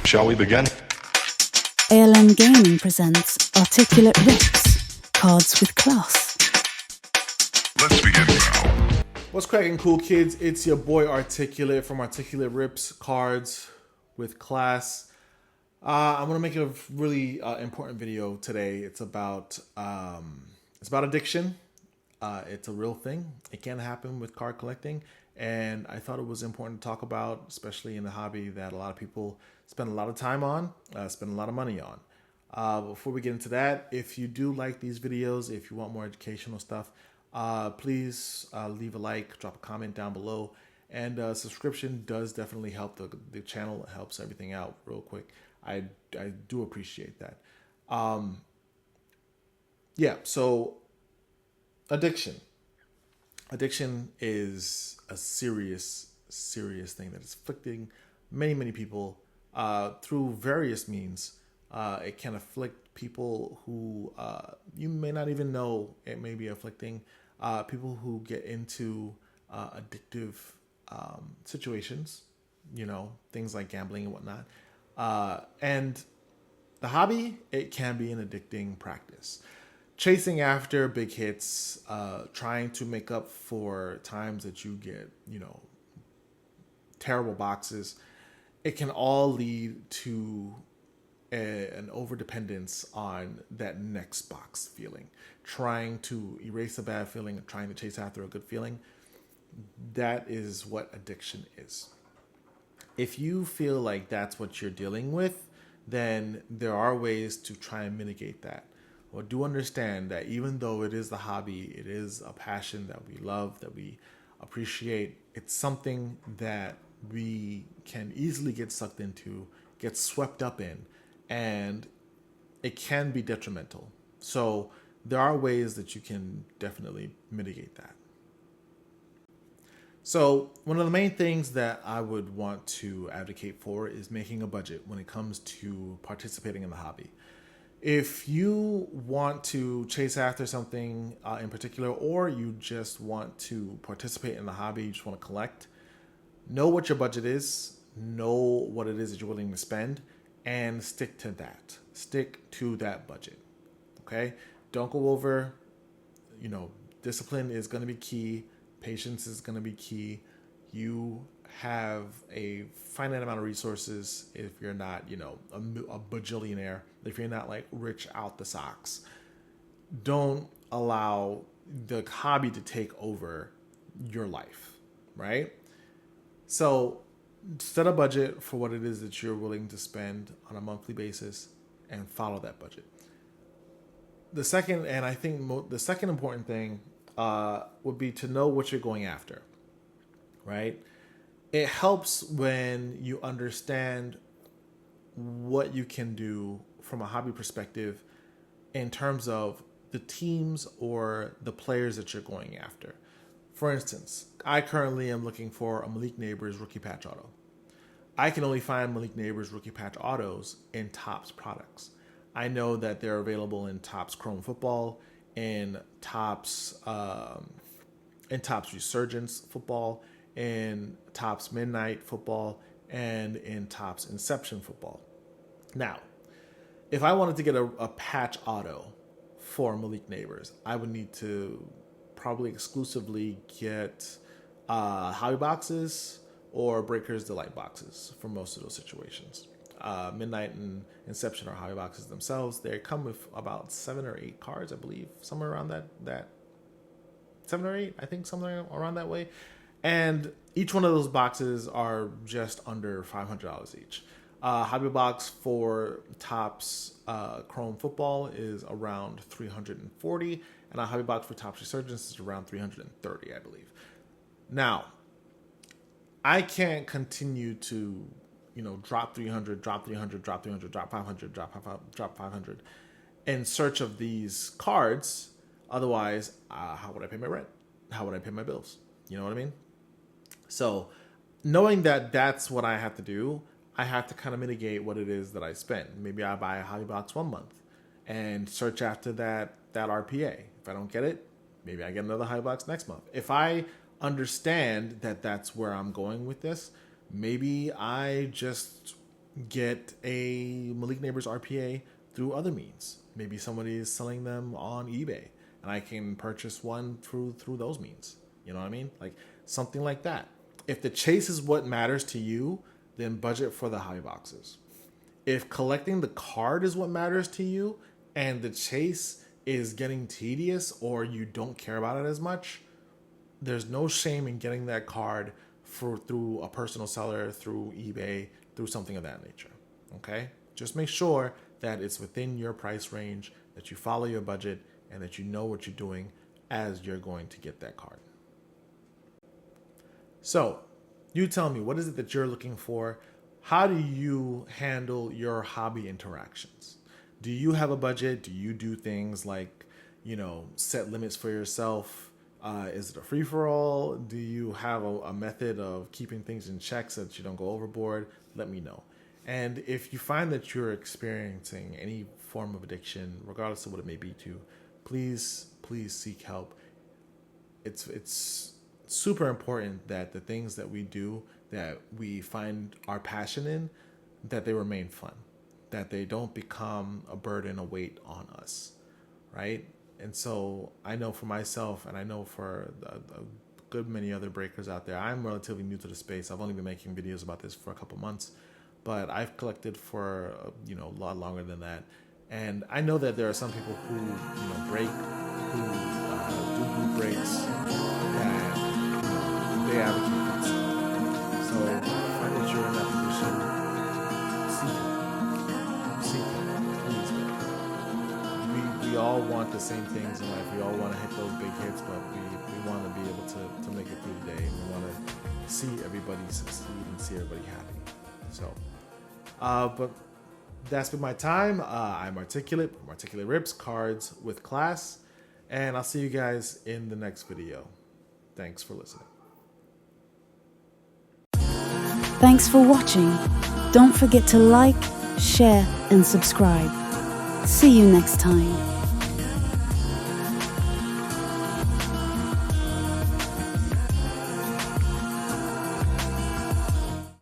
Shall we begin? ALM Gaming presents Articulate Rips, Cards with Class. Let's begin now. What's cracking, cool kids? It's your boy Articulate from Articulate Rips, Cards with Class. I'm gonna make a really important video today. It's about addiction. It's a real thing. It can happen with card collecting, and I thought it was important to talk about, especially in a hobby that a lot of people spend a lot of time on, spend a lot of money on. Before we get into that, if you do like these videos, if you want more educational stuff, please leave a like, drop a comment down below, and subscription does definitely help the channel. It helps everything out real quick. I do appreciate that. So addiction. Addiction is a serious thing that is afflicting many people through various means. It can afflict people who you may not even know it may be afflicting. People who get into addictive situations, things like gambling and whatnot. And the hobby, it can be an addicting practice. Chasing after big hits, trying to make up for times that you get, terrible boxes. It can all lead to an overdependence on that next box feeling. Trying to erase a bad feeling and trying to chase after a good feeling. That is what addiction is. If you feel like that's what you're dealing with, then there are ways to try and mitigate that. Well, do understand that even though it is the hobby, it is a passion that we love, that we appreciate, it's something that we can easily get sucked into, get swept up in, and it can be detrimental. So there are ways that you can definitely mitigate that. So one of the main things that I would want to advocate for is making a budget when it comes to participating in the hobby. If you want to chase after something in particular, or you just want to participate in the hobby, you just want to collect, know what your budget is, know what it is that you're willing to spend, and stick to that. Stick to that budget, okay? Don't go over, discipline is going to be key. Patience is going to be key. You have a finite amount of resources if you're not, a bajillionaire, if you're not like rich out the socks. Don't allow the hobby to take over your life, right? So set a budget for what it is that you're willing to spend on a monthly basis and follow that budget. The second, and I think the second important thing would be to know what you're going after, right? It helps when you understand what you can do from a hobby perspective in terms of the teams or the players that you're going after. For instance, I currently am looking for a Malik Neighbors rookie patch auto. I can only find Malik Neighbors rookie patch autos in Topps products. I know that they're available in Topps Chrome Football, in Topps Resurgence Football, in Topps Midnight Football, and in Topps Inception Football. Now, if I wanted to get a patch auto for Malik Neighbors, I would need to probably exclusively get hobby boxes or Breakers Delight boxes for most of those situations. Midnight and Inception are hobby boxes themselves. They come with about 7 or 8 cards, I believe, somewhere around that 7 or 8, I think, somewhere around that way. And each one of those boxes are just under $500 each. Hobby box for Topps Chrome Football is around $340, and a hobby box for Topps Resurgence is around $330, I believe. Now, I can't continue to drop 300, drop 300, drop 300, drop 500, drop 500 in search of these cards. Otherwise, how would I pay my rent? How would I pay my bills? You know what I mean? So knowing that that's what I have to do, I have to kind of mitigate what it is that I spend. Maybe I buy a hobby box one month and search after that RPA. If I don't get it, maybe I get another hobby box next month. If I understand that that's where I'm going with this, maybe I just get a Malik Neighbors RPA through other means. Maybe somebody is selling them on eBay and I can purchase one through those means. You know what I mean? Like something like that. If the chase is what matters to you, then budget for the hobby boxes. If collecting the card is what matters to you and the chase is getting tedious or you don't care about it as much, there's no shame in getting that card through a personal seller, through eBay, through something of that nature. Okay? Just make sure that it's within your price range, that you follow your budget, and that you know what you're doing as you're going to get that card. So, you tell me, what is it that you're looking for? How do you handle your hobby interactions? Do you have a budget? Do you do things like, set limits for yourself? Is it a free-for-all? Do you have a method of keeping things in check so that you don't go overboard? Let me know. And if you find that you're experiencing any form of addiction, regardless of what it may be to, please seek help. It's super important that the things that we do, that we find our passion in, that they remain fun, that they don't become a burden, a weight on us, right? And so I know for myself, and I know for a good many other breakers out there, I'm relatively new to the space. I've only been making videos about this for a couple months, but I've collected for a lot longer than that. And I know that there are some people who break, who do group breaks, that they advocate for themselves. So if you find that you're in that position, seek help, please. We all want the same things in life. We all want to hit those big hits, but we want to be able to make it through the day. We want to see everybody succeed and see everybody happy. So, but that's been my time. I'm Articulate from Articulate Rips, Cards with Class, and I'll see you guys in the next video. Thanks for listening. Thanks for watching. Don't forget to like, share, and subscribe. See you next time.